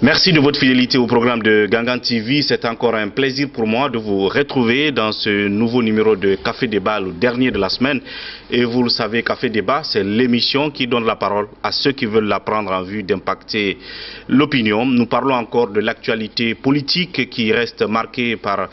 Merci de votre fidélité au programme de Gangan TV. C'est encore un plaisir pour moi de vous retrouver dans ce nouveau numéro de Café Débat, le dernier de la semaine. Et vous le savez, Café Débat, c'est l'émission qui donne la parole à ceux qui veulent la prendre en vue d'impacter l'opinion. Nous parlons encore de l'actualité politique qui reste marquée par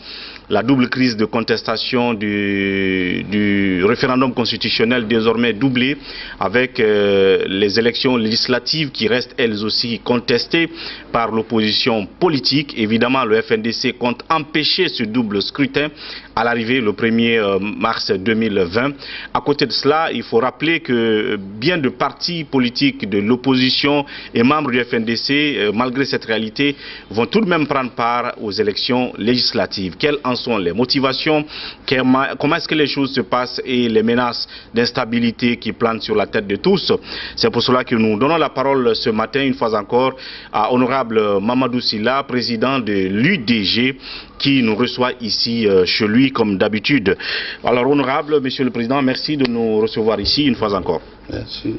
la double crise de contestation du référendum constitutionnel désormais doublé avec les élections législatives qui restent elles aussi contestées par l'opposition politique. Évidemment, le FNDC compte empêcher ce double scrutin à l'arrivée le 1er mars 2020. À côté de cela, il faut rappeler que bien de partis politiques de l'opposition et membres du FNDC, malgré cette réalité, vont tout de même prendre part aux élections législatives. Quelles en sont les motivations? Comment est-ce que les choses se passent et les menaces d'instabilité qui planent sur la tête de tous? C'est pour cela que nous donnons la parole ce matin, une fois encore, à Honorable Mamadou Sylla, président de l'UDG, qui nous reçoit ici chez lui comme d'habitude. Alors, honorable Monsieur le Président, merci de nous recevoir ici une fois encore. Merci.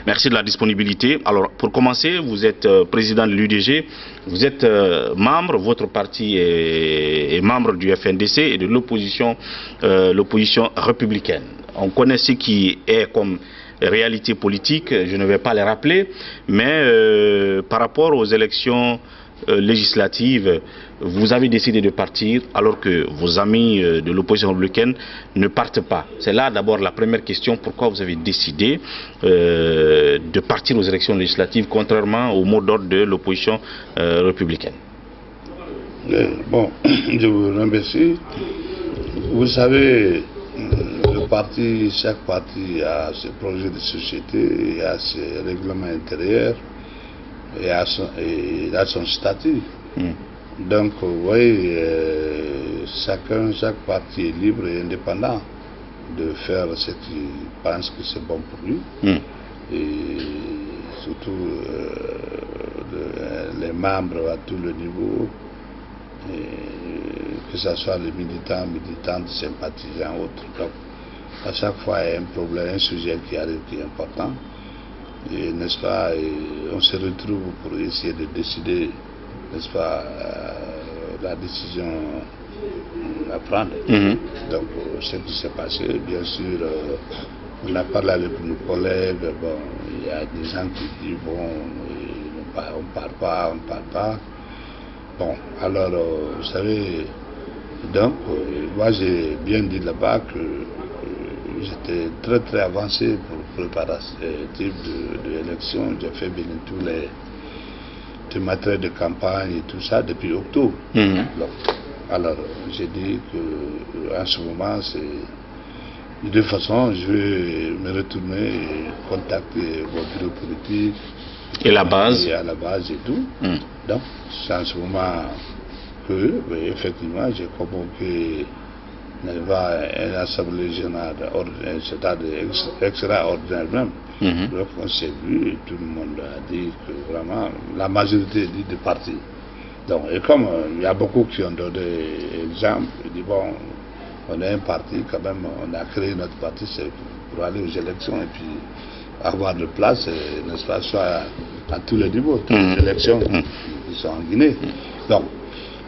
Merci de la disponibilité. Alors, pour commencer, vous êtes président de l'UDG, vous êtes membre, votre parti est membre du FNDC et de l'opposition républicaine. On connaît ce qui est comme réalité politique, je ne vais pas les rappeler, mais par rapport aux élections législatives, vous avez décidé de partir alors que vos amis de l'opposition républicaine ne partent pas. C'est là d'abord la première question, pourquoi vous avez décidé de partir aux élections législatives contrairement au mot d'ordre de l'opposition républicaine? Bon, je vous remercie. Vous savez, chaque parti a ses projets de société, a ses règlements intérieurs et a son statut. Donc, vous voyez, chaque parti est libre et indépendant de faire ce qu'il pense que c'est bon pour lui. Et surtout les membres à tous les niveaux, que ce soit les militants, militantes, sympathisants, autres. Donc, à chaque fois, il y a un problème, un sujet qui arrive qui est important. Et, n'est-ce pas, on se retrouve pour essayer de décider, n'est-ce pas, la décision à prendre. Donc, ce qui s'est passé, bien sûr, on a parlé avec nos collègues, bon, il y a des gens qui disent, bon, on ne part pas. Bon, alors, vous savez, donc, moi j'ai bien dit là-bas que j'étais très avancé pour préparer ce type d'élection. J'ai fait bien tous les matériels de campagne et tout ça depuis octobre. Donc, alors, j'ai dit qu'en ce moment, de toute façon, je vais me retourner et contacter vos bureaux politiques. Et la base? Et à la base et tout. Donc, c'est en ce moment que, effectivement, j'ai convoqué une assemblée générale, c'est-à-dire extraordinaire même. Donc, on s'est vu et tout le monde a dit que vraiment, la majorité dit de partir. Donc, et comme il y a beaucoup qui ont donné exemple, ils disent bon, on est un parti quand même, on a créé notre parti, c'est pour aller aux élections et puis avoir de place, n'est-ce pas, soit à tous les niveaux, toutes les élections qui sont en Guinée. Donc,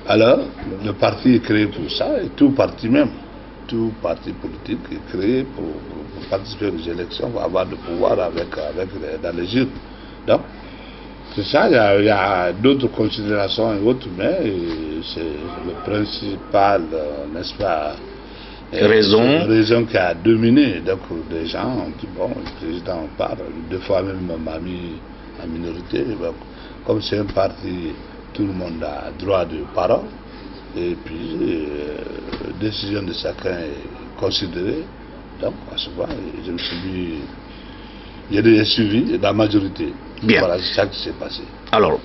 alors, le parti est créé pour ça, et tout parti politique est créé pour participer aux élections, pour avoir le pouvoir dans les urnes. Donc, c'est ça, il y a d'autres considérations et autres, mais c'est le principal, n'est-ce pas, raison qui a dominé. Donc, les gens ont dit, bon, le président en parle, deux fois même m'a mis en minorité. Donc, comme c'est un parti, tout le monde a droit de parole, et puis la décision de chacun est considérée. Donc, à ce moment, je me suis dit, j'ai suivi la majorité. Bien. Voilà, c'est ça qui s'est passé. Alors,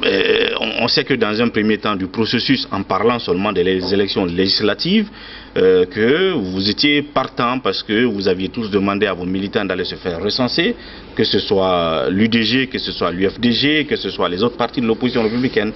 on sait que dans un premier temps du processus, en parlant seulement des élections législatives, que vous étiez partant parce que vous aviez tous demandé à vos militants d'aller se faire recenser, que ce soit l'UDG, que ce soit l'UFDG, que ce soit les autres partis de l'opposition républicaine.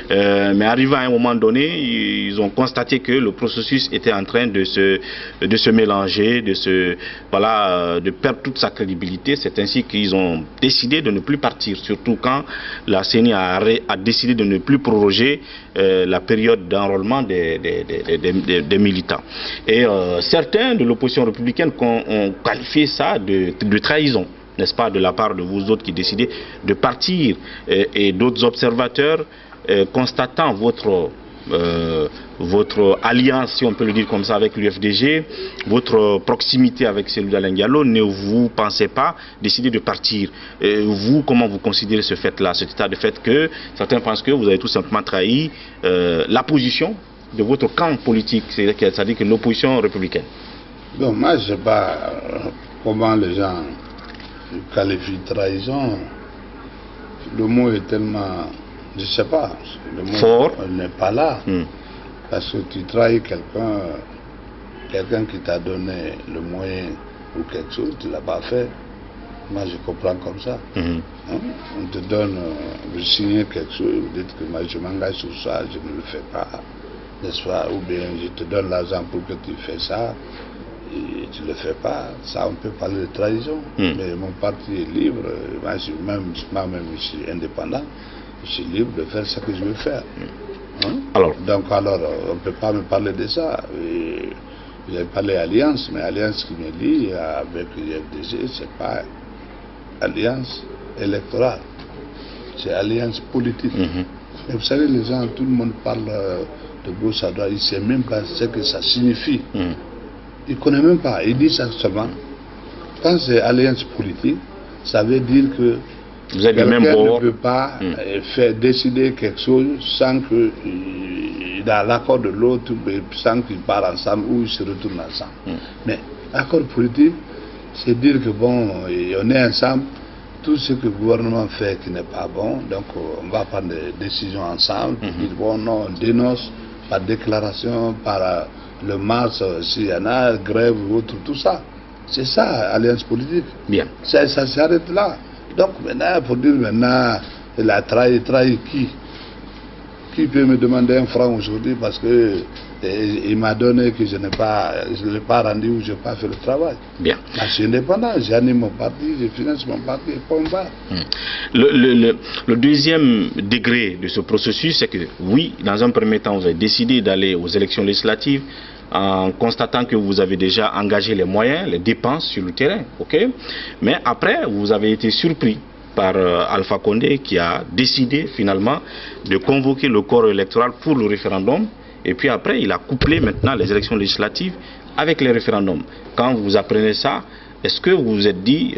Mais arrivant à un moment donné, ils ont constaté que le processus était en train de se mélanger, de perdre toute sa crédibilité. C'est ainsi qu'ils ont décidé de ne plus partir, surtout quand la CENI a décidé de ne plus proroger la période d'enrôlement des militants. Et certains de l'opposition républicaine ont qualifié ça de trahison, n'est-ce pas, de la part de vous autres qui décidez de partir, et d'autres observateurs constatant votre alliance, si on peut le dire comme ça, avec l'UFDG, votre proximité avec celui d'Alain Diallo, ne vous pensez pas décider de partir? Vous, comment vous considérez ce fait-là, cet état de fait que certains pensent que vous avez tout simplement trahi la position de votre camp politique, c'est-à-dire que l'opposition républicaine? Donc moi je ne sais pas comment les gens qualifient trahison. Le mot est tellement, je ne sais pas, le mot fort n'est pas là. Parce que tu trahis quelqu'un qui t'a donné le moyen ou quelque chose, tu ne l'as pas fait. Moi je comprends comme ça. On te donne, vous signez quelque chose, vous dites que moi je m'engage sur ça, je ne le fais pas, n'est-ce pas? Ou bien je te donne l'argent pour que tu fais ça, et tu ne le fais pas. Ça, on peut parler de trahison. Mais mon parti est libre, moi-même je suis indépendant, je suis libre de faire ce que je veux faire. Alors, on ne peut pas me parler de ça. J'ai parlé alliance, mais alliance qui me lie avec l'UFDG, ce n'est pas alliance électorale, c'est alliance politique. Et vous savez, les gens, tout le monde parle de gauche à droite, ils ne savent même pas ce que ça signifie. Ils ne connaissent même pas, ils disent ça seulement. Quand c'est alliance politique, ça veut dire que quelqu'un ne peut pas faire décider quelque chose sans qu'il ait l'accord de l'autre, sans qu'ils partent ensemble ou ils se retournent ensemble. Mais l'accord politique, c'est dire que bon, on est ensemble, tout ce que le gouvernement fait qui n'est pas bon, donc on va prendre des décisions ensemble, dire bon, non, on dénonce par déclaration, par le mars, s'il y en a, grève ou autre, tout ça. C'est ça, alliance politique. Bien. Ça s'arrête là. Donc maintenant, il faut dire maintenant, il a trahi qui? Qui peut me demander un franc aujourd'hui parce que il m'a donné que je ne l'ai pas rendu ou je n'ai pas fait le travail? Bien. Moi, je suis indépendant, j'anime mon parti, je finance mon parti, et point barre. Le deuxième degré de ce processus, c'est que oui, dans un premier temps, vous avez décidé d'aller aux élections législatives en constatant que vous avez déjà engagé les moyens, les dépenses sur le terrain, ok? Mais après, vous avez été surpris par Alpha Condé qui a décidé finalement de convoquer le corps électoral pour le référendum, et puis après il a couplé maintenant les élections législatives avec les référendums. Quand vous apprenez ça, est-ce que vous vous êtes dit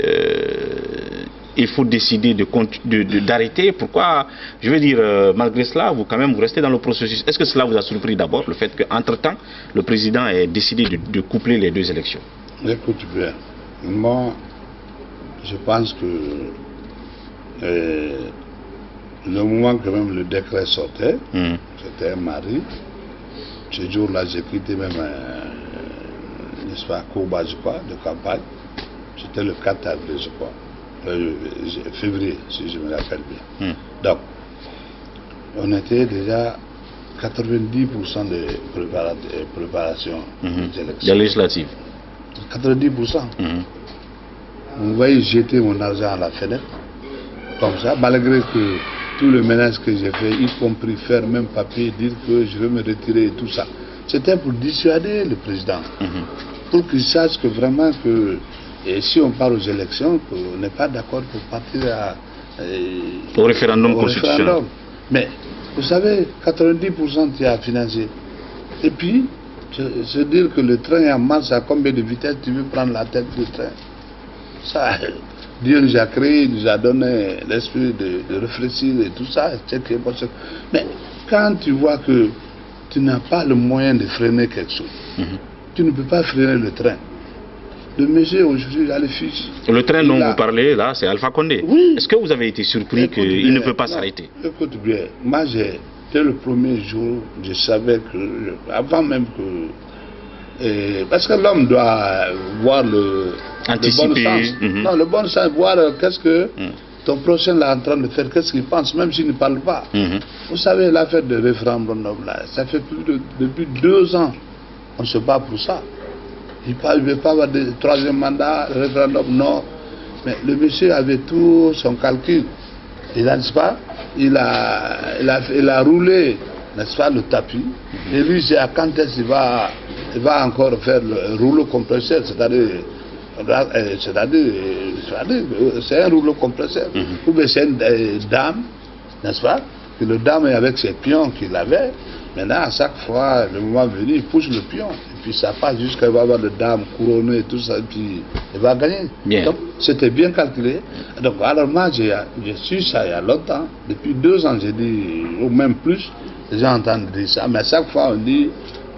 il faut décider d'arrêter? Pourquoi, je veux dire, malgré cela, vous restez dans le processus? Est-ce que cela vous a surpris d'abord, le fait qu'entre-temps, le président ait décidé de coupler les deux élections? Écoute bien, moi, je pense que le moment que même le décret sortait, c'était un mardi. Ce jour-là, j'ai quitté même, n'est-ce pas, Kourba, je crois, de campagne. C'était le 4 avril, je crois. Février, si je me rappelle bien. Donc, on était déjà 90% de préparation des élections. Législatives. 90%. Vous voyez jeter mon argent à la fenêtre, comme ça, malgré que tout le ménage que j'ai fait, y compris faire même papier, dire que je vais me retirer et tout ça. C'était pour dissuader le président, pour qu'il sache que vraiment que, et si on part aux élections, qu'on n'est pas d'accord pour partir au référendum constitutionnel. Mais vous savez, 90% tu as financé. Et puis, se dire que le train est en marche à combien de vitesse tu veux prendre la tête du train. Ça, Dieu nous a créé, nous a donné l'esprit de réfléchir et tout ça. Mais quand tu vois que tu n'as pas le moyen de freiner quelque chose, tu ne peux pas freiner le train. Le monsieur aujourd'hui a les fiches. Le train dont vous parlez là, c'est Alpha Condé. Oui. Est-ce que vous avez été surpris qu'il ne peut pas s'arrêter? Écoute bien, moi dès le premier jour, je savais que, avant même que... parce que l'homme doit voir le bon sens. Non, le bon sens, voir qu'est-ce que ton prochain est en train de faire, qu'est-ce qu'il pense, même s'il ne parle pas. Vous savez, l'affaire de référendum, là, ça fait depuis 2 ans, on se bat pour ça. Il ne veut pas avoir de troisième mandat, référendum, non. Mais le monsieur avait tout son calcul. il a, n'est-ce pas, il a roulé, n'est-ce pas, le tapis. Et lui, c'est à quand est-ce qu'il va encore faire le rouleau compresseur, c'est-à-dire c'est un rouleau compresseur. Ou bien c'est une dame, n'est-ce pas, que le dame avec ses pions qu'il avait, maintenant à chaque fois, le moment venu, il pousse le pion. Et puis ça passe jusqu'à il va avoir le dame couronné et tout ça, et puis il va gagner. Bien. Donc c'était bien calculé. Donc alors moi, j'ai su ça il y a longtemps, depuis 2 ans, j'ai dit, ou même plus, les gens entendent dire ça, mais à chaque fois on dit,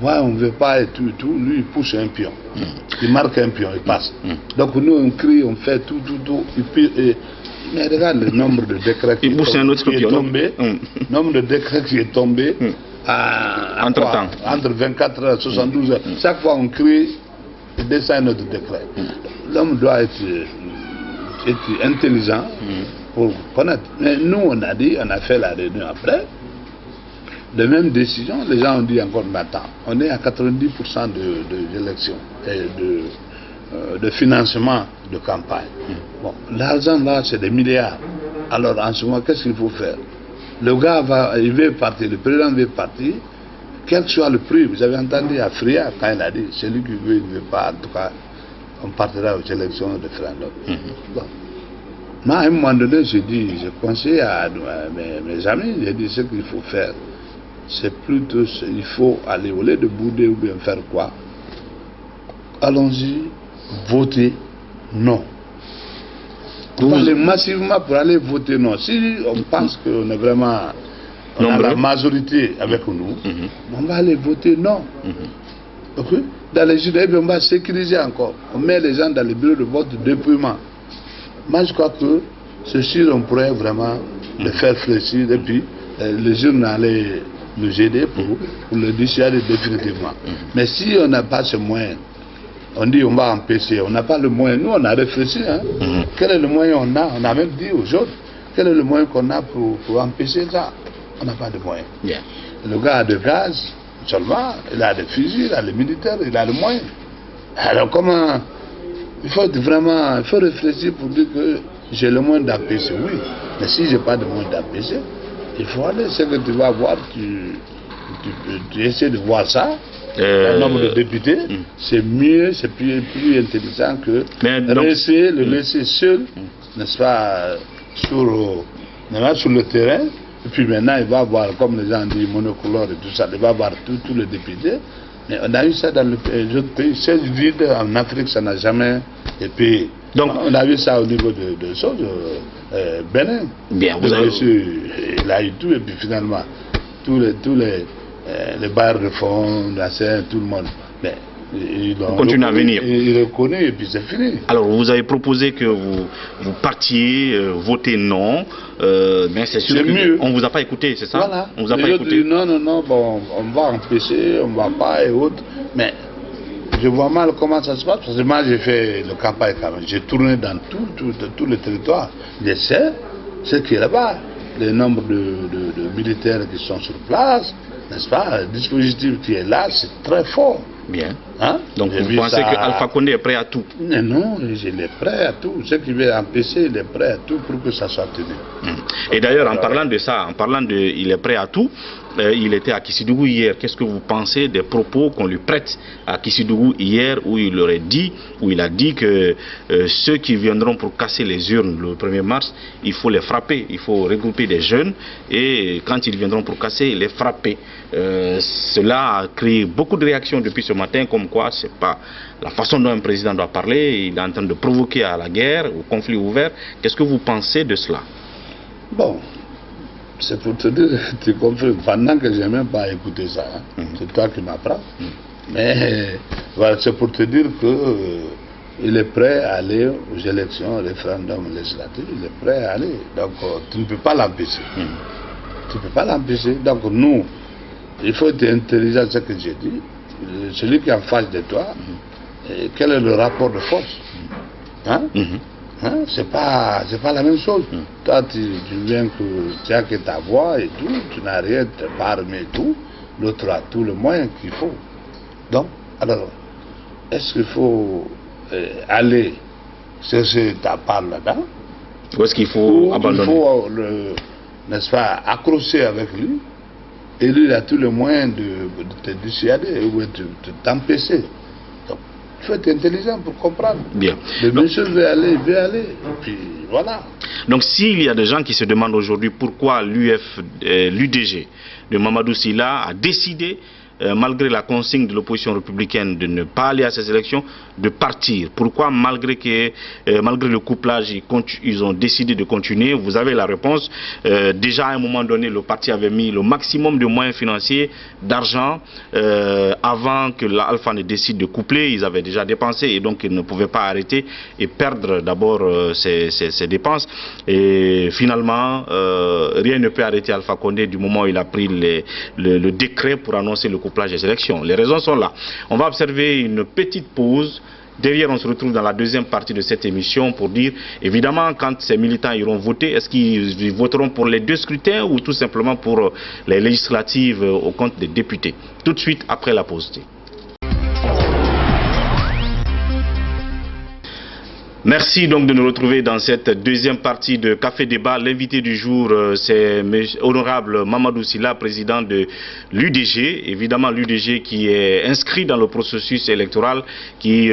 ouais, on ne veut pas et tout, lui il pousse un pion. Il marque un pion, il passe. Donc nous on crie, on fait tout. Mais regarde le nombre de décrets qui est tombé. Nombre de décrets qui est tombé entre 24 heures et 72 heures. Chaque fois on crie, il descend notre décret. L'homme doit être intelligent pour connaître. Mais nous on a dit, on a fait la réunion après. Les mêmes décisions, les gens ont dit encore maintenant, on est à 90% d'élections et de financement de campagne. Bon, l'argent là, c'est des milliards. Alors en ce moment, qu'est-ce qu'il faut faire? Le gars il veut partir, le président veut partir, quel que soit le prix. Vous avez entendu à Fria quand il a dit, celui qui veut, il ne veut pas, en tout cas, on partira aux élections de référendum. Bon. Moi, à un moment donné, j'ai conseillé à mes amis, j'ai dit ce qu'il faut faire. C'est plutôt, il faut aller au lieu de bouder ou bien faire quoi? Allons-y, voter non. On va aller massivement pour aller voter non. Si on pense qu'on est vraiment, on a la majorité avec nous, on va aller voter non. Okay? Dans les journées, on va sécuriser encore. On met les gens dans les bureaux de vote de dépouillement. Moi, je crois que ceci, on pourrait vraiment le faire fléchir et puis les jeunes allaient nous aider pour le dissuader définitivement. Mais si on n'a pas ce moyen, on dit on va empêcher, on n'a pas le moyen. Nous on a réfléchi, hein. Quel est le moyen on a? On a même dit aux autres, quel est le moyen qu'on a pour empêcher ça? On n'a pas de moyen. Le gars a de gaz seulement, il a des fusils, il a les militaires, il a le moyen. Alors comment? Il faut vraiment, il faut réfléchir pour dire que j'ai le moyen d'empêcher, oui. Mais si j'ai pas de moyen d'empêcher, il faut aller, ce que tu vas voir, tu essaies de voir ça. Un nombre de députés, c'est mieux, c'est plus intelligent que le laisser seul, n'est-ce pas, sur le terrain. Et puis maintenant, il va voir, comme les gens disent, monocolore et tout ça, il va voir tous les députés. Mais on a eu ça dans les autres pays. C'est vide en Afrique, ça n'a jamais été. Donc, on a vu ça au niveau de choses. Bénin. Bien, vous avez su, il a eu tout, et puis finalement, tous les bailleurs de fonds, la scène, tout le monde. Mais il continue à venir. Il reconnaît et puis c'est fini. Alors vous avez proposé que vous partiez voter non, mais c'est sûr qu'on ne vous a pas écouté, c'est ça? Voilà. On vous a pas écouté. Non, bon, on va empêcher, on ne va pas et autres. Mais je vois mal comment ça se passe, parce que moi j'ai fait le campagne quand même. J'ai tourné dans tout le territoire. Je sais ce qui est là-bas, le nombre de militaires qui sont sur place. N'est-ce pas? Le dispositif qui est là, c'est très fort. Bien. Hein? Donc vous pensez que Alpha Condé est prêt à tout? Non, il est prêt à tout. Ce qui veut empêcher, il est prêt à tout pour que ça soit tenu. Et d'ailleurs, en parlant de ça, il est prêt à tout, il était à Kissidougou hier. Qu'est-ce que vous pensez des propos qu'on lui prête à Kissidougou hier, où il a dit que ceux qui viendront pour casser les urnes le 1er mars, il faut les frapper, il faut regrouper des jeunes et quand ils viendront pour casser, les frapper. Cela a créé beaucoup de réactions depuis ce matin, comme quoi c'est pas la façon dont un président doit parler, il est en train de provoquer à la guerre, au conflit ouvert. Qu'est-ce que vous pensez de cela? Bon, c'est pour te dire, tu comprends, pendant que je n'ai même pas écouté ça, hein, c'est toi qui m'apprends. Mais voilà, c'est pour te dire qu'il est prêt à aller aux élections, au référendum législatif, il est prêt à aller. Donc tu ne peux pas l'empêcher. Tu ne peux pas l'empêcher. Donc nous, il faut être intelligent, ce que j'ai dit. Celui qui est en face de toi, quel est le rapport de force? Hein? Hein? C'est pas la même chose. Toi, tu viens que tu as que ta voix et tout, tu n'as rien, tu n'es pas armé et tout. L'autre a tout le moyen qu'il faut. Donc, alors, est-ce qu'il faut aller chercher ta part là-dedans? Ou est-ce qu'il faut abandonner? Il faut, n'est-ce pas, accrocher avec lui. Et lui, il a tous les moyens de te dissuader ou de t'empêcher. Donc, il faut être intelligent pour comprendre. Bien. Le monsieur veut aller, et puis voilà. Donc, s'il y a des gens qui se demandent aujourd'hui pourquoi l'UDG de Mamadou Sylla a décidé, malgré la consigne de l'opposition républicaine de ne pas aller à ces élections, de partir. Pourquoi, malgré le couplage, ils ont décidé de continuer? Vous avez la réponse. Déjà, à un moment donné, le parti avait mis le maximum de moyens financiers, d'argent, avant que l'Alpha ne décide de coupler. Ils avaient déjà dépensé et donc ils ne pouvaient pas arrêter et perdre d'abord ces dépenses. Et finalement, rien ne peut arrêter Alpha Condé du moment où il a pris le décret pour annoncer le couplage des élections. Les raisons sont là. On va observer une petite pause. Derrière, on se retrouve dans la deuxième partie de cette émission pour dire, évidemment, quand ces militants iront voter, est-ce qu'ils voteront pour les deux scrutins ou tout simplement pour les législatives au compte des députés? Tout de suite après la pause. Merci donc de nous retrouver dans cette deuxième partie de Café Débat. L'invité du jour, c'est honorable Mamadou Sylla, président de l'UDG. Évidemment, l'UDG qui est inscrit dans le processus électoral, qui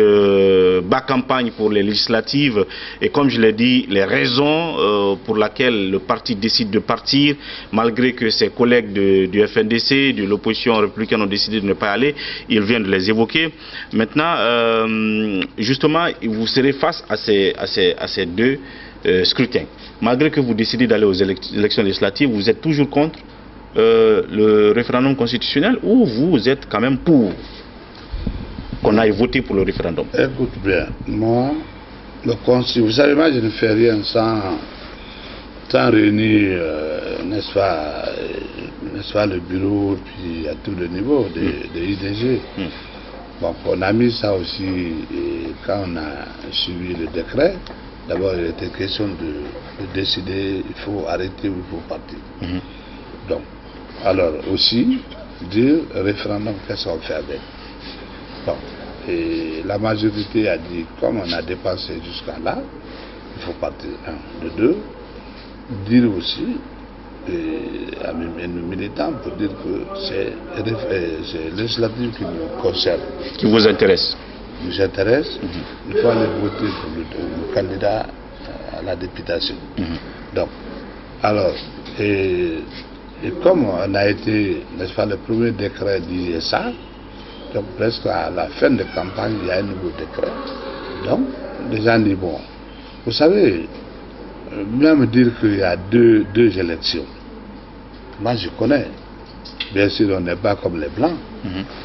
bat campagne pour les législatives. Et comme je l'ai dit, les raisons pour lesquelles le parti décide de partir, malgré que ses collègues du FNDC, de l'opposition républicaine ont décidé de ne pas aller, il vient de les évoquer. Maintenant, justement, vous serez face à ces deux scrutins. Malgré que vous décidez d'aller aux élections législatives, vous êtes toujours contre le référendum constitutionnel ou vous êtes quand même pour qu'on aille voter pour le référendum? Écoute bien, moi, vous savez, moi je ne fais rien sans réunir, n'est-ce pas, le bureau, puis à tous les niveaux de l'IDG. Bon, on a mis ça aussi, et quand on a suivi le décret, d'abord il était question de décider, il faut arrêter ou il faut partir. Donc, alors aussi, dire référendum, qu'est-ce qu'on fait avec? Bon, et la majorité a dit, comme on a dépensé jusqu'à là, il faut partir. Un, de deux, dire aussi à mes militants pour dire que c'est législatif qui nous concerne. Qui vous intéresse? Nous intéresse. Il faut aller voter pour le candidat à la députation. Donc, alors, et comme on a été, n'est-ce pas, le premier décret disait ça, donc presque à la fin de campagne, il y a un nouveau décret. Donc, les gens disent, bon, vous savez, même dire qu'il y a deux élections, moi je connais. Bien sûr, on n'est pas comme les Blancs,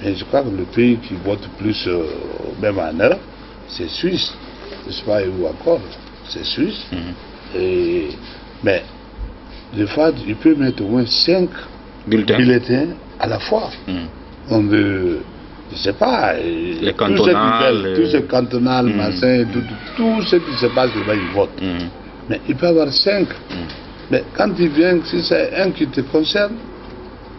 mais je crois que le pays qui vote plus, même en Europe, c'est Suisse. Je ne sais pas où encore, c'est Suisse. Mais des fois, il peut mettre au moins 5 bulletins à la fois. On veut, je ne sais pas, les cantonales, tout ce cantonal, tout ce qui se passe, ils votent. Mais il peut y avoir 5. Mais quand il vient, si c'est un qui te concerne,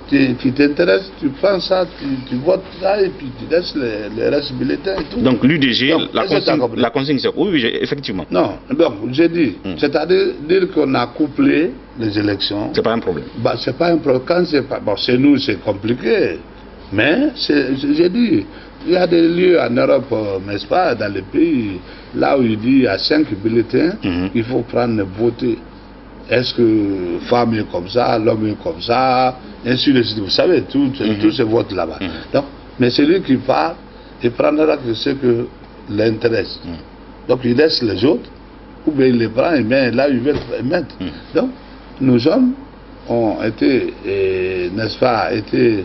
qui t'intéresse, tu prends ça, tu votes ça et puis tu laisses les restes bulletins et tout. Donc l'UDG, la consigne c'est... Oui, effectivement. Non, donc j'ai dit, c'est-à-dire dire qu'on a couplé les élections. C'est pas un problème. Bah, c'est pas un problème. Quand c'est pas... Bon, chez nous c'est compliqué, mais j'ai dit, il y a des lieux en Europe, n'est-ce pas, dans les pays, là où il dit il y a 5 bulletins, il faut prendre et voter. Est-ce que femme est comme ça, l'homme est comme ça, ainsi de suite. Vous savez, tous ces votes là-bas. Donc, mais celui qui part, il prendra ce que l'intéresse. Donc il laisse les autres, ou bien il les prend et met là où il veut les mettre. Donc, nous hommes ont été, n'est-ce pas, été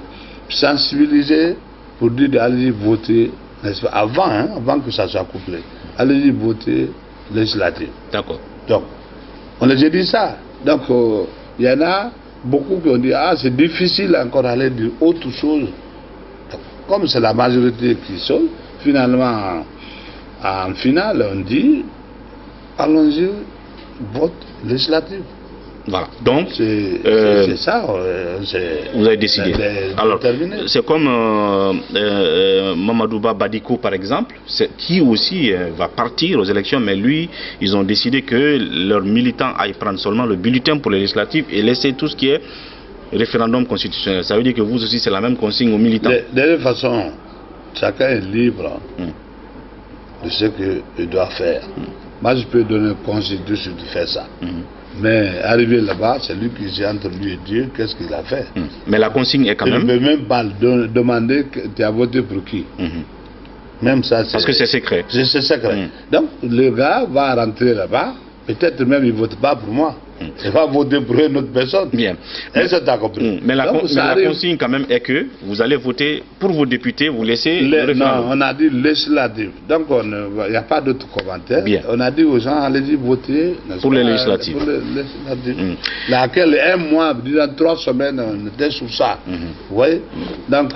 sensibilisés pour dire d'aller voter, n'est-ce pas, avant que ça soit couplé. Allez voter législatif. D'accord. Donc, on les a dit ça. Donc, il y en a beaucoup qui ont dit, ah, c'est difficile encore d'aller dire autre chose. Donc, comme c'est la majorité qui sont, finalement, en finale, on dit, allons-y, vote législatif. Voilà. Donc, c'est ça. vous avez décidé. Alors, c'est comme Mamadouba Badiko, par exemple, qui aussi va partir aux élections, mais lui, ils ont décidé que leurs militants aillent prendre seulement le bulletin pour les législatives et laisser tout ce qui est référendum constitutionnel. Ça veut dire que vous aussi, c'est la même consigne aux militants. De toute façon, chacun est libre de ce qu'il doit faire. Moi, je peux donner conseil de faire ça. Mais arrivé là-bas, c'est lui qui est entre lui et Dieu, qu'est-ce qu'il a fait. Mais la consigne est quand même... Je ne peux même pas demander que tu as voté pour qui. Même ça, parce que c'est secret. C'est secret. Donc, le gars va rentrer là-bas, peut-être même il ne vote pas pour moi. Il va voter pour une autre personne. Bien. Est-ce que tu as compris? Mais la consigne quand même est que vous allez voter pour vos députés, vous laissez le référendum. Non, on a dit législatif. Donc il n'y a pas d'autres commentaires. Bien. On a dit aux gens, allez-y voter pour les législatives. Pour les législatives. Laquelle, un mois, disons 3 semaines, on était sur ça. Vous voyez? Donc...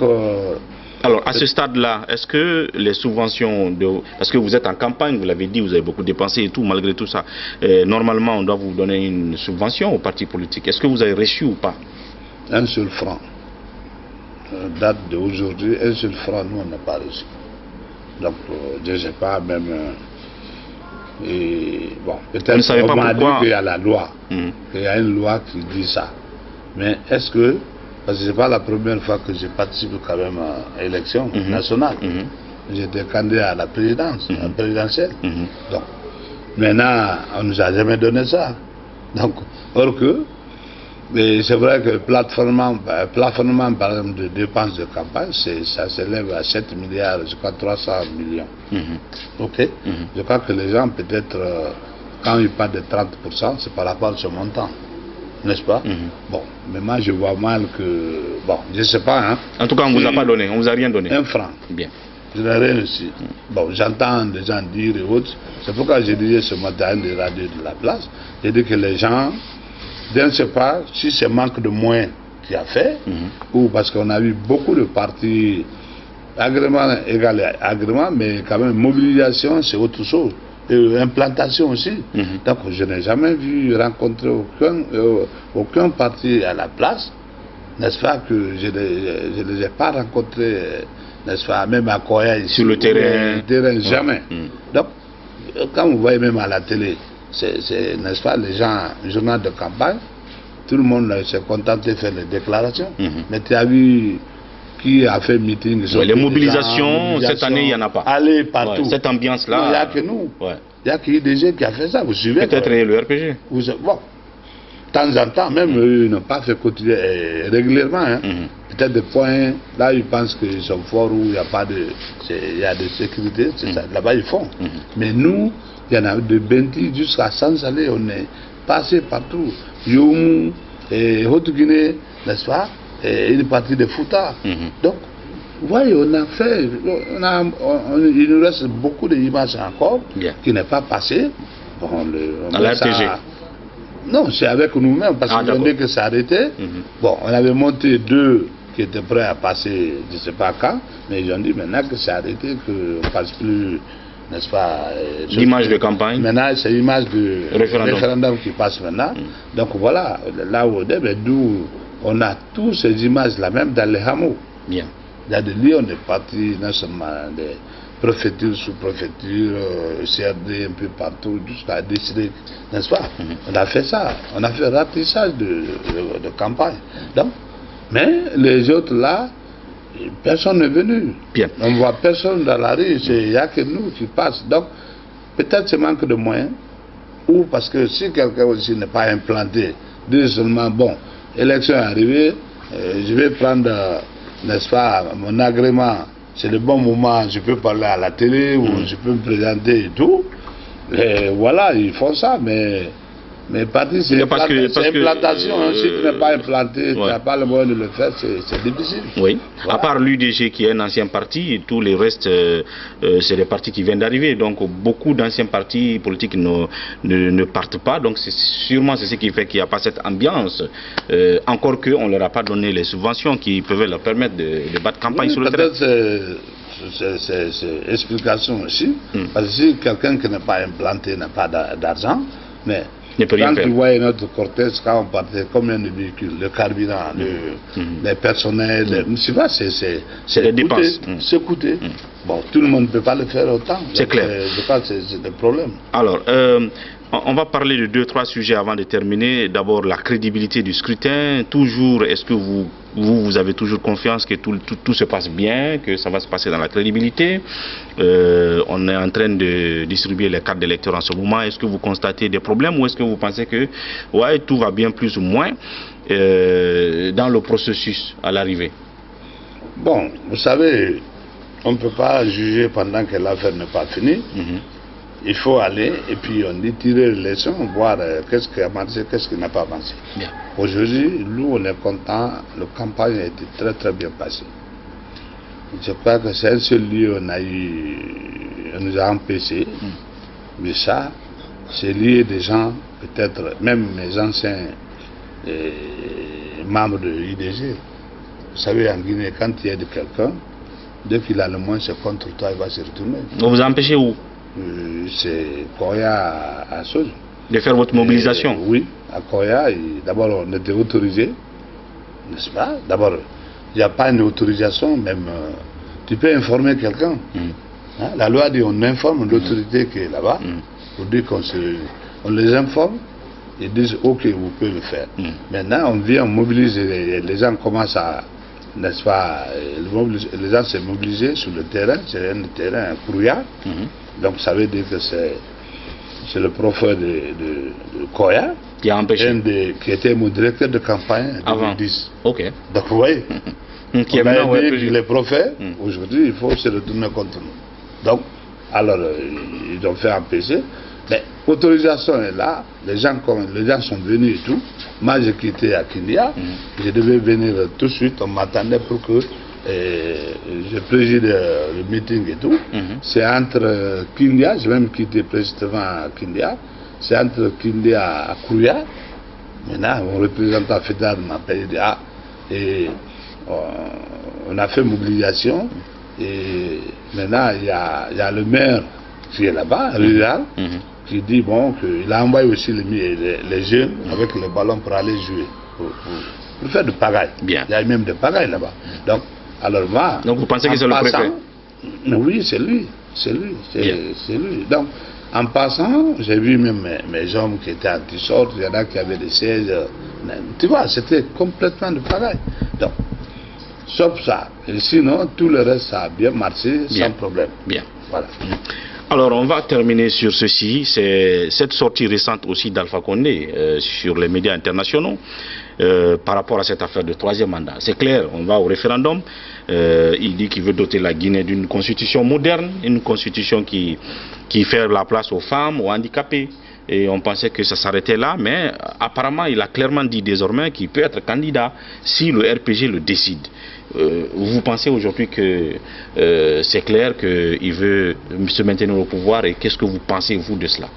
alors, à ce stade-là, est-ce que les subventions, parce que vous êtes en campagne, vous l'avez dit, vous avez beaucoup dépensé et tout, malgré tout ça, normalement, on doit vous donner une subvention aux partis politiques. Est-ce que vous avez reçu ou pas? Un seul franc. Date d'aujourd'hui, un seul franc, nous, on n'a pas reçu. Donc, je ne sais pas, même... bon, peut-être qu'on m'a dit qu'il y a la loi, qu'il y a une loi qui dit ça. Mais est-ce que... Parce que ce n'est pas la première fois que je participe quand même à l'élection nationale. J'étais candidat à la présidence, à la présidentielle. Donc, maintenant, on ne nous a jamais donné ça. Donc, or que, c'est vrai que le plafonnement par exemple de dépenses de campagne, ça s'élève à 7 milliards, je crois 300 millions. Ok. Je crois que les gens, peut-être, quand ils parlent de 30%, c'est par rapport à ce montant. N'est-ce pas? Bon, mais moi je vois mal que... Bon, je ne sais pas. Hein. En tout cas, on ne vous a pas donné, on ne vous a rien donné. Un franc. Bien. Je n'ai rien reçu. Bon, j'entends des gens dire et autres. C'est pourquoi j'ai dit ce matin des radios de la place. J'ai dit que les gens, je ne sais pas si c'est manque de moyens qui a fait, ou parce qu'on a vu beaucoup de partis, agrément égal à agrément, mais quand même mobilisation c'est autre chose. Et implantation aussi. Donc je n'ai jamais vu rencontrer aucun parti à la place, n'est-ce pas, que je ne les ai pas rencontrés, n'est-ce pas, même à Koya ici. Sur le terrain. Jamais. Donc, quand vous voyez même à la télé, n'est-ce pas, les gens, journal de campagne, tout le monde s'est contenté de faire les déclarations. Mais tu as vu qui a fait meeting. Les mobilisations, cette année, il n'y en a pas. Aller partout. Cette ambiance-là. Il n'y a que nous. Il n'y a que IDG qui a fait ça, vous suivez. Peut-être le RPG. Bon, de temps en temps, même eux n'ont pas fait quotidien régulièrement. Hein. Peut-être des points, là ils pensent qu'ils sont forts où il n'y a pas de. Il y a de sécurité, c'est ça. Là-bas ils font. Mais nous, il y en a de Benti jusqu'à Sansalé, on est passé partout. Youm et Haute-Guinée, n'est-ce pas? Et une partie de Fouta. Donc, vous voyez, on a fait, il nous reste beaucoup d'images encore qui n'est pas passé. Bon, à la RPG. Non, c'est avec nous-mêmes parce qu'ils ont dit que c'est arrêté. Bon, on avait monté 2 qui étaient prêts à passer, je ne sais pas quand, mais ils ont dit maintenant que c'est arrêté, qu'on ne passe plus, n'est-ce pas, l'image de campagne. Maintenant, c'est l'image du référendum qui passe maintenant. Donc voilà, là où d'où on a tous ces images-là, même dans les hameaux. Bien. Dans des lieux, on est parti non seulement des préfectures, sous-préfectures, CRD un peu partout, jusqu'à district, n'est-ce pas? On a fait ça, on a fait ratissage de campagne. Donc, mais les autres là, personne n'est venu. Bien. On ne voit personne dans la rue, il n'y a que nous qui passent. Donc, peut-être c'est manque de moyens, ou parce que si quelqu'un aussi n'est pas implanté, dit seulement, bon, élection est arrivée, je vais prendre, n'est-ce pas, mon agrément, c'est le bon moment, je peux parler à la télé, ou je peux me présenter et tout. Et voilà, ils font ça, mais parti, c'est implantation. Si tu n'es pas implanté, tu n'as pas le moyen de le faire, c'est difficile. Oui. Voilà. À part l'UDG qui est un ancien parti, tous les restes, c'est des partis qui viennent d'arriver. Donc beaucoup d'anciens partis politiques ne partent pas. Donc sûrement c'est ce qui fait qu'il n'y a pas cette ambiance. Encore qu'on ne leur a pas donné les subventions qui peuvent leur permettre de battre campagne sur le terrain. C'est explication aussi. Parce que si quelqu'un qui n'est pas implanté n'a pas d'argent, mais ne peut rien faire. Quand tu voyais notre cortège, quand on partait, combien de véhicules, le carburant, les personnels, je sais pas, c'est des dépenses. C'est coûté. Bon, tout le monde ne peut pas le faire autant. C'est clair. Je pense que c'est le problème. Alors, on va parler de 2-3 sujets avant de terminer. D'abord, la crédibilité du scrutin. Toujours, est-ce que vous avez toujours confiance que tout se passe bien, que ça va se passer dans la crédibilité? On est en train de distribuer les cartes d'électeurs en ce moment. Est-ce que vous constatez des problèmes ou est-ce que vous pensez que ouais, tout va bien plus ou moins dans le processus à l'arrivée? Bon, vous savez, on ne peut pas juger pendant que l'affaire n'est pas finie. Il faut aller et puis on dit tirer les leçons, voir qu'est-ce qui a marché, qu'est-ce qui n'a pas marché. Aujourd'hui, nous on est contents, la campagne a été très très bien passée. Je crois que c'est un seul lieu on nous a empêchés, mais ça, c'est lié des gens, peut-être même mes anciens membres de l'IDG. Vous savez, en Guinée, quand il y a de quelqu'un, dès qu'il a le moins, c'est contre toi, il va se retourner. Vous vous empêchez où? C'est Koya à Soj. De faire votre mobilisation? Oui, à Koya, d'abord on était autorisé, n'est-ce pas? D'abord, il n'y a pas une autorisation, même tu peux informer quelqu'un. Hein? La loi dit on informe l'autorité qui est là-bas, pour dire on les informe, ils disent ok, vous pouvez le faire. Maintenant, on vient, on mobilise, les gens commencent à, n'est-ce pas, les gens se mobilisent sur le terrain, c'est un terrain Kourouya. Donc ça veut dire que c'est le professeur de Koya qui a empêché, qui était mon directeur de campagne en 2010. Ok. Donc vous voyez, qui on a aidé les prophètes, aujourd'hui il faut se retourner contre nous. Donc, alors ils ont fait empêcher, mais l'autorisation est là, les gens sont venus et tout. Moi j'ai quitté à Kindia, je devais venir tout de suite, on m'attendait pour que je préside le meeting et tout. C'est entre Kindia, j'ai même quitté précisément à Kindia, c'est entre Kindia à Kourouya. Maintenant, mon représentant fédéral m'a appelé et on a fait mobilisation. Et maintenant, il y a le maire qui est là-bas, rural, qui dit bon, qu'il a envoyé aussi les jeunes avec le ballon pour aller jouer, pour faire de pagaille. Bien. Il y a même de pagaille là-bas. Donc, alors moi, donc vous pensez que c'est le préfet? Oui, c'est lui. C'est lui. Donc, en passant, j'ai vu même mes hommes qui étaient en t-shirt, il y en a qui avaient des sièges. Tu vois, c'était complètement de pagaille. Donc, sauf ça. Et sinon, tout le reste, ça a bien marché, sans problème. Bien. Voilà. Alors, on va terminer sur ceci. C'est cette sortie récente aussi d'Alpha Condé sur les médias internationaux par rapport à cette affaire de 3e mandat. C'est clair, on va au référendum. Il dit qu'il veut doter la Guinée d'une constitution moderne, une constitution qui fait la place aux femmes, aux handicapés. Et on pensait que ça s'arrêtait là, mais apparemment, il a clairement dit désormais qu'il peut être candidat si le RPG le décide. Vous pensez aujourd'hui que c'est clair qu'il veut se maintenir au pouvoir et qu'est-ce que vous pensez, vous, de cela?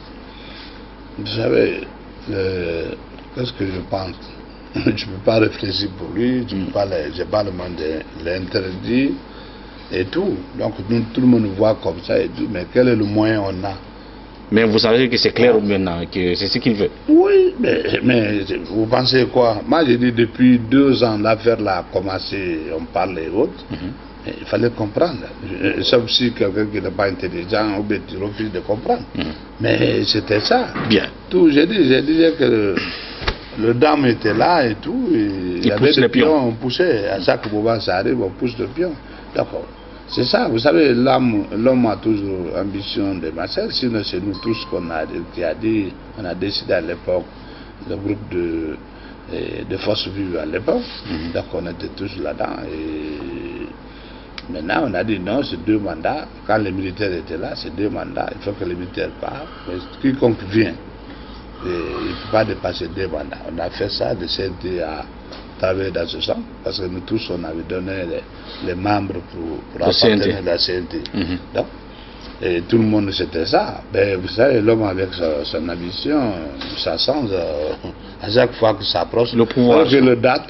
Vous savez, qu'est-ce que je pense? Je ne peux pas réfléchir pour lui, je n'ai pas le monde de l'interdit et tout. Donc tout le monde voit comme ça et tout, mais quel est le moyen on a? Mais vous savez que c'est clair maintenant, que c'est ce qu'il veut. Oui, mais vous pensez quoi? Moi j'ai dit depuis 2 ans, l'affaire là a commencé, on parle et autres. Il fallait comprendre. Sauf si quelqu'un qui n'est pas intelligent ou bien tu refuses de comprendre. Mais c'était ça. Bien. Tout, j'ai dit que le dame était là et tout. Il y avait des pions, on poussait. À chaque moment ça arrive, on pousse le pion. D'accord. C'est ça, vous savez, l'homme a toujours ambition de marcher, sinon c'est nous tous qu'on a dit, on a décidé à l'époque, le groupe de forces vives à l'époque, donc on était tous là-dedans. Et maintenant on a dit non, c'est 2 mandats, quand les militaires étaient là, c'est 2 mandats, il faut que les militaires partent, mais quiconque vient, il ne peut pas dépasser 2 mandats. On a fait ça, de CNT à travailler dans ce sens, parce que nous tous on avait donné les membres pour appartenir à la CNT. Donc, et tout le monde c'était ça. Ben, vous savez, l'homme avec son ambition, ça change à chaque fois que ça approche. Le pouvoir. Parce que le date,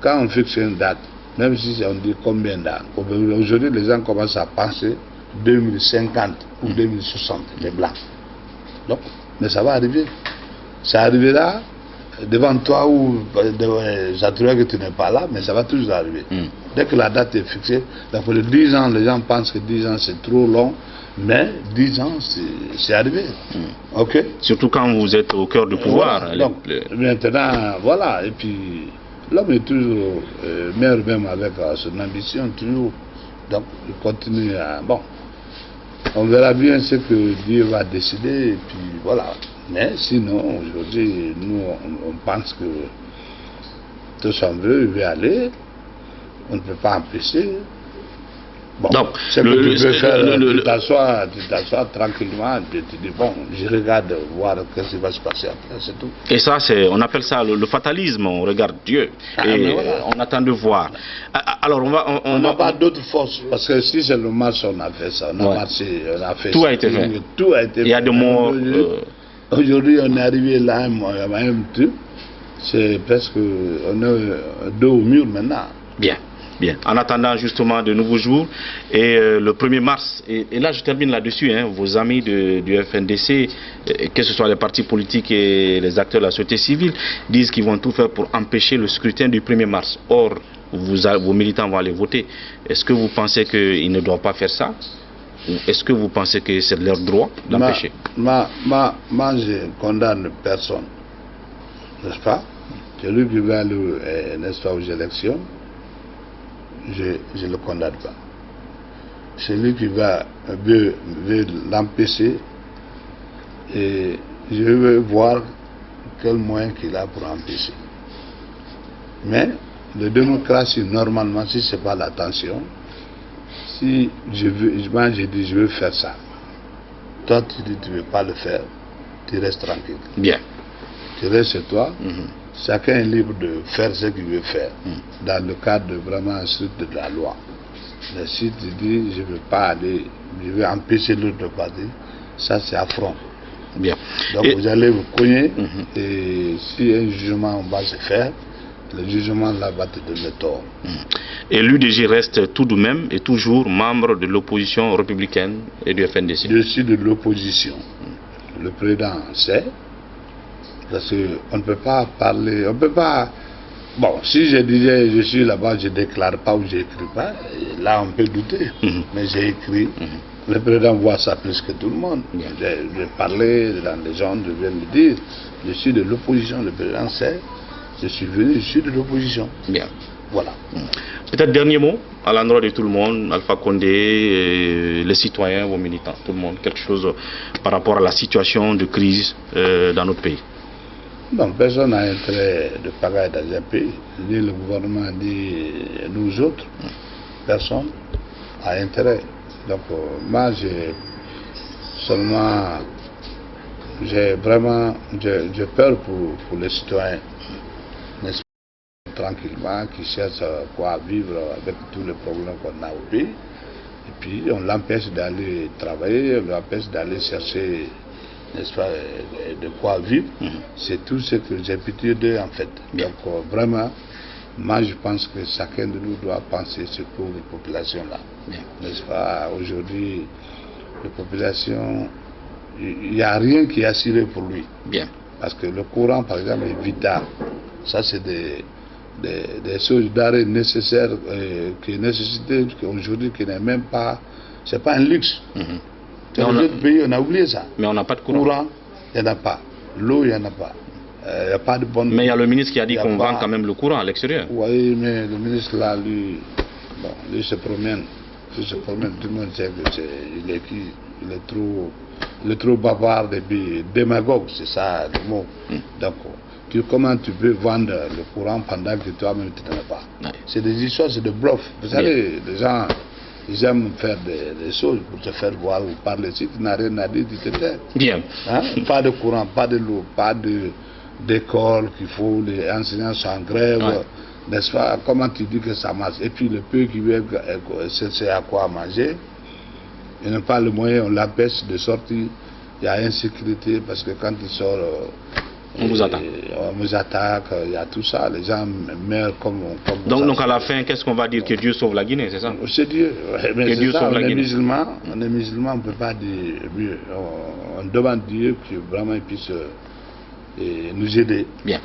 quand on fixe une date, même si on dit combien d'années, aujourd'hui les gens commencent à penser 2050 ou 2060, les blancs. Donc, mais ça va arriver. Ça arrivera devant toi ou ça te que tu n'es pas là, mais ça va toujours arriver. Dès que la date est fixée, donc pour les 10 ans, les gens pensent que 10 ans c'est trop long, mais 10 ans c'est arrivé. Ok. Surtout quand vous êtes au cœur du pouvoir. Voilà. Donc, maintenant, voilà, et puis l'homme est toujours meilleur même avec son ambition, toujours. Donc il continue à... Bon, on verra bien ce que Dieu va décider, et puis voilà. Mais sinon, aujourd'hui, nous, on pense que tout son veut, il veut aller. On ne peut pas empêcher. Bon, c'est que tu peux faire, tu t'assois tranquillement, tu te dis, bon, je regarde voir ce qui va se passer après, c'est tout. Et ça, on appelle ça le fatalisme, on regarde Dieu, et voilà. On attend de voir. Alors, on n'a pas d'autre force, parce que si c'est le marche, on a fait ça, on a marché, on a fait tout ça. A été fait. Tout a été fait. Il y a des morts. Aujourd'hui, on est arrivé là, même truc, c'est presque, on est dos au mur maintenant. Bien. Bien. En attendant justement de nouveaux jours, et le 1er mars, et là je termine là-dessus, vos amis du FNDC, que ce soit les partis politiques et les acteurs de la société civile, disent qu'ils vont tout faire pour empêcher le scrutin du 1er mars. Or, vos militants vont aller voter. Est-ce que vous pensez qu'ils ne doivent pas faire ça? Ou est-ce que vous pensez que c'est leur droit d'empêcher? Moi, je condamne personne, n'est-ce pas? Celui qui va aller, n'est-ce pas, aux élections, je ne le condamne pas. Celui qui veut l'empêcher, et je veux voir quel moyen qu'il a pour empêcher. Mais la démocratie, normalement, si ce n'est pas l'attention, si je dis je veux faire ça, toi tu dis tu ne veux pas le faire, tu restes tranquille. Bien. Tu restes chez toi. Chacun est libre de faire ce qu'il veut faire, dans le cadre vraiment strict de la loi. Mais si tu dis, je ne veux pas aller, je veux empêcher l'autre parti, ça c'est affront. Bien. Donc vous allez vous cogner, et si un jugement va se faire, le jugement là va te donner tort. Et l'UDG reste tout de même et toujours membre de l'opposition républicaine et du FNDC. Je suis de l'opposition. Le président sait. Parce qu'on ne peut pas parler, on ne peut pas... Bon, si je disais je suis là-bas, je ne déclare pas ou je n'écris pas, là on peut douter. Mais j'ai écrit, le président voit ça plus que tout le monde. J'ai parlé dans les gens, je viens de dire, je suis de l'opposition, le président sait, je suis venu, je suis de l'opposition. Bien. Voilà. Peut-être dernier mot à l'endroit de tout le monde, Alpha Condé, les citoyens, vos militants, tout le monde, quelque chose par rapport à la situation de crise dans notre pays. Donc personne n'a intérêt de payer dans un pays, ni le gouvernement, ni nous autres. Personne n'a intérêt. Donc moi j'ai peur pour les citoyens, n'est-ce pas, tranquillement, qui cherchent quoi vivre avec tous les problèmes qu'on a au pays. Et puis on l'empêche d'aller travailler, on l'empêche d'aller chercher, n'est-ce pas, de quoi vivre. C'est tout ce que j'ai pitié d'eux en fait. Bien. Donc vraiment, moi je pense que chacun de nous doit penser sur les populations-là. N'est-ce pas, aujourd'hui, les populations, il n'y a rien qui est assuré pour lui. Bien. Parce que le courant par exemple est vital. Ça c'est des choses d'arrêt nécessaires, qui est nécessité aujourd'hui, qui n'est même pas, c'est pas un luxe. Dans les autres pays, on a oublié ça. Mais on n'a pas de courant. Courant, il n'y en a pas. L'eau, il n'y en a pas. Il n'y a pas de bonne... Mais il y a le ministre qui a dit qu'on vend quand même le courant à l'extérieur. Oui, mais le ministre là, lui se promène. Il se promène, tout le monde sait qu'il est trop bavard et puis démagogue, c'est ça le mot. Donc, comment tu peux vendre le courant pendant que toi-même tu n'en as pas? C'est des histoires, c'est des bluffs. Vous savez, les gens... Ils aiment faire des choses pour te faire voir ou parler. Si tu n'as rien à dire, tu te tais. Bien. Pas de courant, pas de l'eau, pas d'école qu'il faut, les enseignants sont en grève. N'est-ce pas? Comment tu dis que ça marche? Et puis le peu qui veut chercher à quoi manger, ils n'ont pas le moyen, on l'empêche de sortir. Il y a insécurité parce que quand il sort... on vous attaque. On nous attaque, il y a tout ça, les gens meurent comme donc à la fin, qu'est-ce qu'on va dire? Que Dieu sauve la Guinée, c'est ça? C'est Dieu. Mais que Dieu sauve la Guinée. On est musulman, on ne peut pas dire mieux. On demande Dieu que vraiment il puisse nous aider. Bien.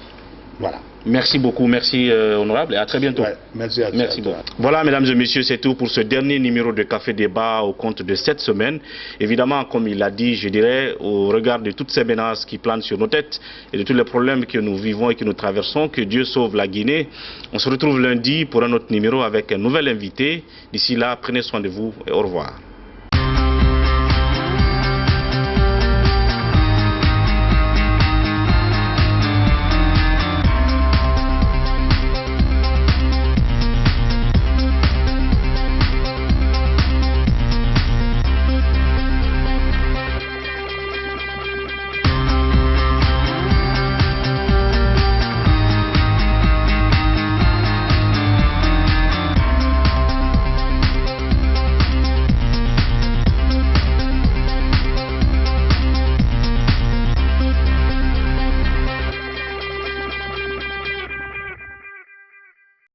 Voilà. Merci beaucoup, merci honorable et à très bientôt. Ouais, merci à Merci beaucoup. Voilà mesdames et messieurs, c'est tout pour ce dernier numéro de Café Débat au compte de cette semaine. Évidemment, comme il l'a dit, je dirais, au regard de toutes ces menaces qui planent sur nos têtes et de tous les problèmes que nous vivons et que nous traversons, que Dieu sauve la Guinée. On se retrouve lundi pour un autre numéro avec un nouvel invité. D'ici là, prenez soin de vous et au revoir.